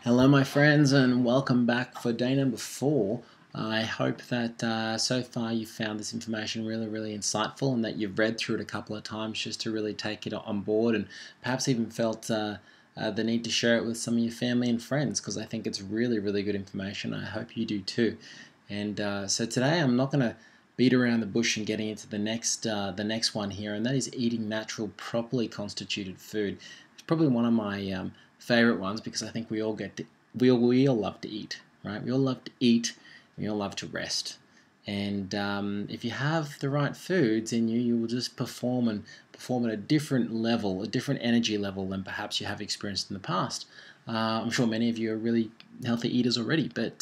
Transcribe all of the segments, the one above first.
Hello, my friends, and welcome back for day number 4. I hope that so far you found this information really insightful and that you've read through it a couple of times just to really take it on board and perhaps even felt the need to share it with some of your family and friends because I think it's really good information. I hope you do too. And so today I'm not going to beat around the bush and getting into the next one here, and that is eating natural, properly constituted food. It's probably one of my favorite ones because I think we all love to eat, right? We all love to eat. We all love to rest. And if you have the right foods in you, you will just perform at a different level, a different energy level than perhaps you have experienced in the past. I'm sure many of you are really healthy eaters already, but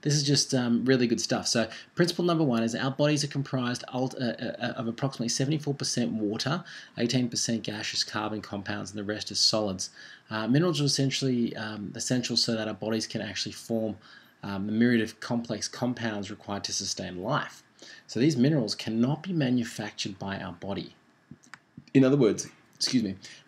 this is just really good stuff. So, principle number 1 is our bodies are comprised of approximately 74% water, 18% gaseous carbon compounds, and the rest is solids. Minerals are essentially essential so that our bodies can actually form the myriad of complex compounds required to sustain life. So, these minerals cannot be manufactured by our body. In other words,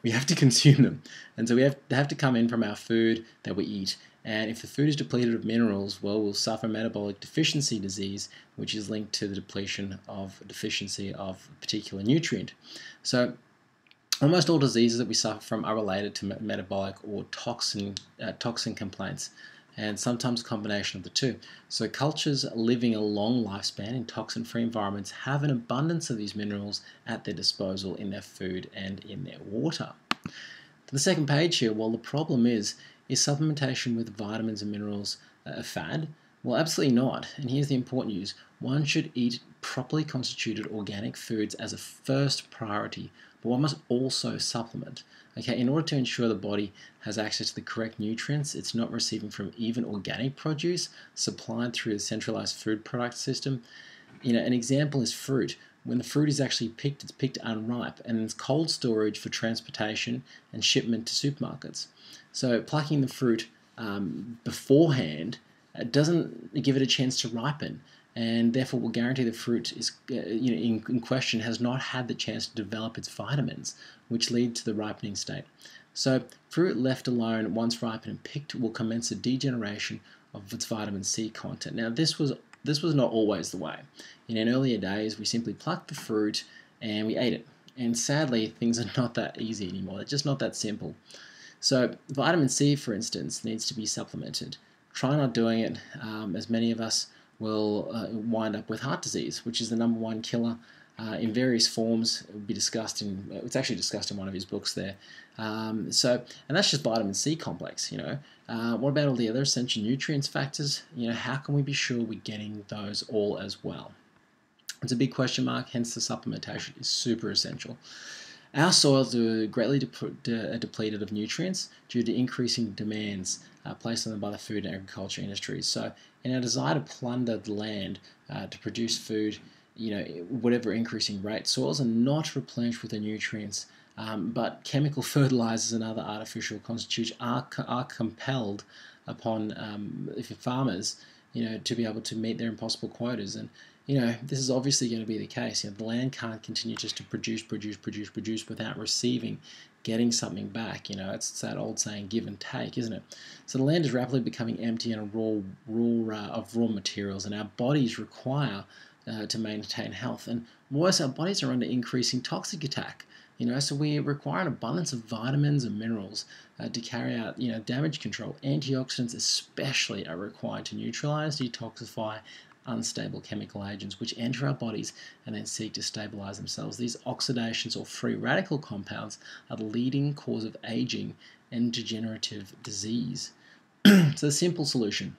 we have to consume them. And so they have to come in from our food that we eat. And if the food is depleted of minerals, well, we'll suffer metabolic deficiency disease, which is linked to the deficiency of a particular nutrient. So almost all diseases that we suffer from are related to metabolic or toxin complaints, and sometimes a combination of the two. So cultures living a long lifespan in toxin-free environments have an abundance of these minerals at their disposal in their food and in their water. To the second page here, well, the problem is supplementation with vitamins and minerals a fad? Well, absolutely not. And here's the important news. One should eat properly constituted organic foods as a first priority, but one must also supplement. Okay, in order to ensure the body has access to the correct nutrients it's not receiving from even organic produce supplied through the centralized food product system. An example is fruit. When the fruit is actually picked, it's picked unripe and it's cold storage for transportation and shipment to supermarkets. So plucking the fruit beforehand doesn't give it a chance to ripen, and therefore will guarantee the fruit is in question has not had the chance to develop its vitamins, which lead to the ripening state. So fruit left alone, once ripened and picked, will commence a degeneration of its vitamin C content. Now this was not always the way. In earlier days, we simply plucked the fruit and we ate it. And sadly, things are not that easy anymore. They're just not that simple. So vitamin C, for instance, needs to be supplemented. Try not doing it, as many of us will wind up with heart disease, which is the number 1 killer in various forms. It will be discussed it's actually discussed in one of his books there. And that's just vitamin C complex. What about all the other essential nutrients factors? How can we be sure we're getting those all as well? It's a big question mark, hence the supplementation is super essential. Our soils are greatly depleted of nutrients due to increasing demands placed on them by the food and agriculture industries. So, in our desire to plunder the land to produce food, whatever increasing rate, soils are not replenished with the nutrients, but chemical fertilizers and other artificial constituents are compelled upon farmers, to be able to meet their impossible quotas. And this is obviously going to be the case. The land can't continue just to produce without getting something back. It's that old saying, give and take, isn't it? So the land is rapidly becoming empty and of raw materials, and our bodies require to maintain health. And worse, our bodies are under increasing toxic attack. So we require an abundance of vitamins and minerals to carry out, damage control. Antioxidants especially are required to neutralize, detoxify unstable chemical agents which enter our bodies and then seek to stabilize themselves. These oxidations or free radical compounds are the leading cause of aging and degenerative disease. So the simple solution,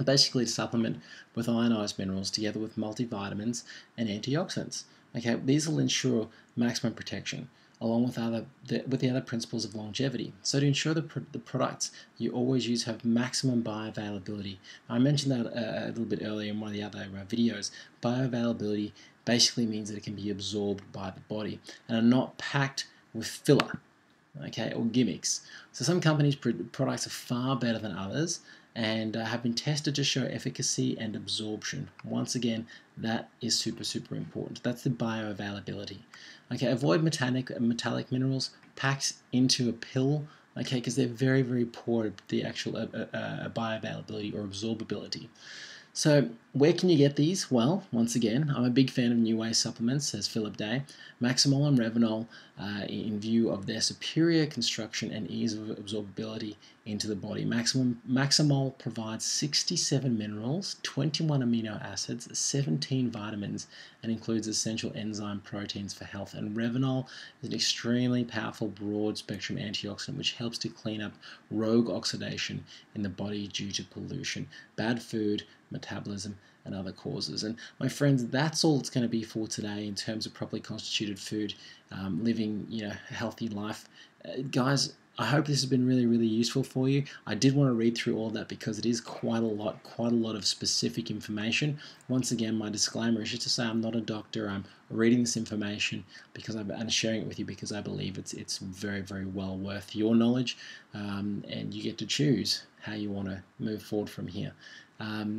basically to supplement with ionized minerals together with multivitamins and antioxidants. Okay, these will ensure maximum protection along with the other principles of longevity. So to ensure the products you always use have maximum bioavailability. I mentioned that a little bit earlier in one of the other videos. Bioavailability basically means that it can be absorbed by the body and are not packed with filler, okay, or gimmicks. So some companies' products are far better than others and have been tested to show efficacy and absorption. Once again, that is super important. That's the bioavailability. Okay, avoid metallic minerals packed into a pill okay, because they're very, very poor at the actual bioavailability or absorbability. So where can you get these? Well, once again, I'm a big fan of New Way supplements, says Philip Day. Maximol and Revinol, in view of their superior construction and ease of absorbability into the body. Maximol provides 67 minerals, 21 amino acids, 17 vitamins, and includes essential enzyme proteins for health. And Revinol is an extremely powerful broad-spectrum antioxidant which helps to clean up rogue oxidation in the body due to pollution, bad food, metabolism, and other causes. And my friends, that's all it's going to be for today in terms of properly constituted food, living a healthy life. Guys, I hope this has been really, really useful for you. I did want to read through all that because it is quite a lot of specific information. Once again, my disclaimer is just to say I'm not a doctor. I'm reading this information because I'm sharing it with you because I believe it's very, very well worth your knowledge, and you get to choose how you want to move forward from here.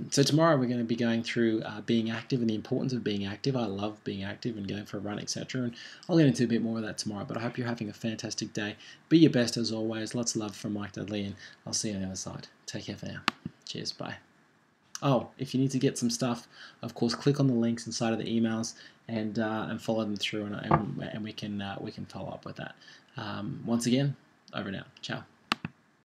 So tomorrow we're going to be going through being active and the importance of being active. I love being active and going for a run, etc. And I'll get into a bit more of that tomorrow. But I hope you're having a fantastic day. Be your best as always. Lots of love from Mike Dudley, and I'll see you on the other side. Take care for now. Cheers. Bye. Oh, if you need to get some stuff, of course, click on the links inside of the emails and follow them through, and we can follow up with that. Once again, over now. Ciao.